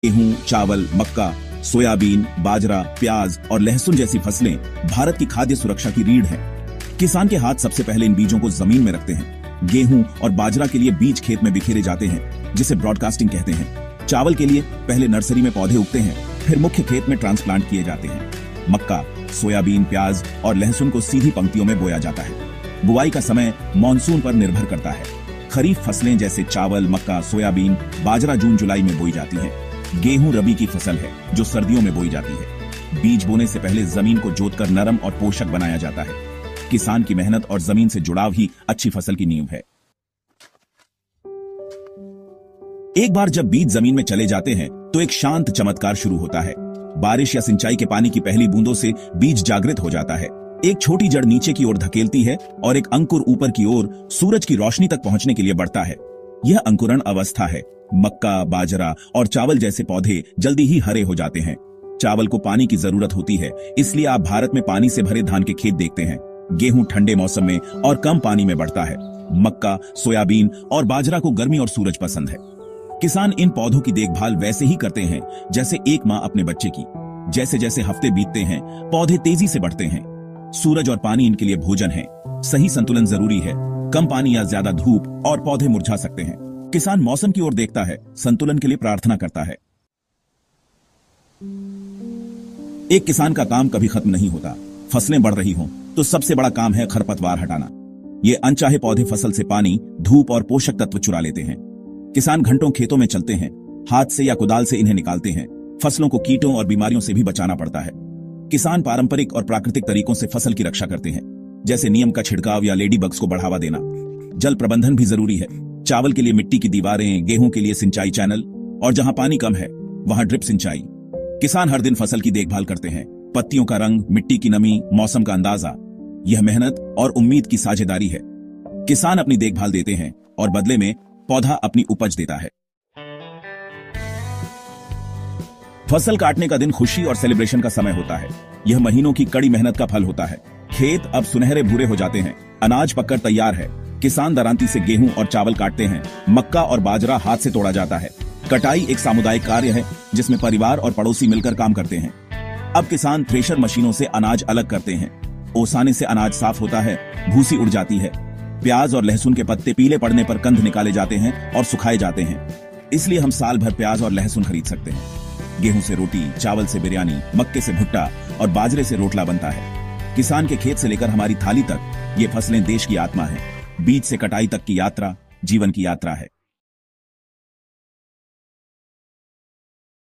गेहूं, चावल, मक्का, सोयाबीन, बाजरा, प्याज और लहसुन जैसी फसलें भारत की खाद्य सुरक्षा की रीढ़ हैं। किसान के हाथ सबसे पहले इन बीजों को जमीन में रखते हैं। गेहूं और बाजरा के लिए बीज खेत में बिखेरे जाते हैं, जिसे ब्रॉडकास्टिंग कहते हैं। चावल के लिए पहले नर्सरी में पौधे उगते हैं, फिर मुख्य खेत में ट्रांसप्लांट किए जाते हैं। मक्का, सोयाबीन, प्याज और लहसुन को सीधी पंक्तियों में बोया जाता है। बुआई का समय मानसून पर निर्भर करता है। खरीफ फसलें जैसे चावल, मक्का, सोयाबीन, बाजरा जून जुलाई में बोई जाती हैं। गेहूं रबी की फसल है जो सर्दियों में बोई जाती है। बीज बोने से पहले जमीन को जोतकर नरम और पोषक बनाया जाता है। किसान की मेहनत और जमीन से जुड़ाव ही अच्छी फसल की नींव है। एक बार जब बीज जमीन में चले जाते हैं तो एक शांत चमत्कार शुरू होता है। बारिश या सिंचाई के पानी की पहली बूंदों से बीज जागृत हो जाता है। एक छोटी जड़ नीचे की ओर धकेलती है और एक अंकुर ऊपर की ओर सूरज की रोशनी तक पहुंचने के लिए बढ़ता है। यह अंकुरण अवस्था है। मक्का, बाजरा और चावल जैसे पौधे जल्दी ही हरे हो जाते हैं। चावल को पानी की जरूरत होती है, इसलिए आप भारत में पानी से भरे धान के खेत देखते हैं। गेहूं ठंडे मौसम में और कम पानी में बढ़ता है। मक्का, सोयाबीन और बाजरा को गर्मी और सूरज पसंद है। किसान इन पौधों की देखभाल वैसे ही करते हैं जैसे एक माँ अपने बच्चे की। जैसे जैसे हफ्ते बीतते हैं, पौधे तेजी से बढ़ते हैं। सूरज और पानी इनके लिए भोजन है। सही संतुलन जरूरी है। कम पानी या ज्यादा धूप और पौधे मुरझा सकते हैं। किसान मौसम की ओर देखता है, संतुलन के लिए प्रार्थना करता है। एक किसान का काम कभी खत्म नहीं होता। फसलें बढ़ रही हों तो सबसे बड़ा काम है खरपतवार हटाना। ये अनचाहे पौधे फसल से पानी, धूप और पोषक तत्व चुरा लेते हैं। किसान घंटों खेतों में चलते हैं, हाथ से या कुदाल से इन्हें निकालते हैं। फसलों को कीटों और बीमारियों से भी बचाना पड़ता है। किसान पारंपरिक और प्राकृतिक तरीकों से फसल की रक्षा करते हैं, जैसे नीम का छिड़काव या लेडी बग्स को बढ़ावा देना। जल प्रबंधन भी जरूरी है। चावल के लिए मिट्टी की दीवारें, गेहूं के लिए सिंचाई चैनल और जहां पानी कम है वहां ड्रिप सिंचाई। किसान हर दिन फसल की देखभाल करते हैं। पत्तियों का रंग, मिट्टी की नमी, मौसम का अंदाजा, यह मेहनत और उम्मीद की साझेदारी है। किसान अपनी देखभाल देते हैं और बदले में पौधा अपनी उपज देता है। फसल काटने का दिन खुशी और सेलिब्रेशन का समय होता है। यह महीनों की कड़ी मेहनत का फल होता है। खेत अब सुनहरे भूरे हो जाते हैं। अनाज पककर तैयार है। किसान दरांती से गेहूं और चावल काटते हैं। मक्का और बाजरा हाथ से तोड़ा जाता है। कटाई एक सामुदायिक कार्य है जिसमें परिवार और पड़ोसी मिलकर काम करते हैं। अब किसान थ्रेशर मशीनों से अनाज अलग करते हैं। ओसाने से अनाज साफ होता है, भूसी उड़ जाती है। प्याज और लहसुन के पत्ते पीले पड़ने पर कंद निकाले जाते हैं और सुखाए जाते हैं। इसलिए हम साल भर प्याज और लहसुन खरीद सकते हैं। गेहूं से रोटी, चावल से बिरयानी, मक्के से भुट्टा और बाजरे से रोटला बनता है। किसान के खेत से लेकर हमारी थाली तक ये फसलें देश की आत्मा है। बीज से कटाई तक की यात्रा जीवन की यात्रा है।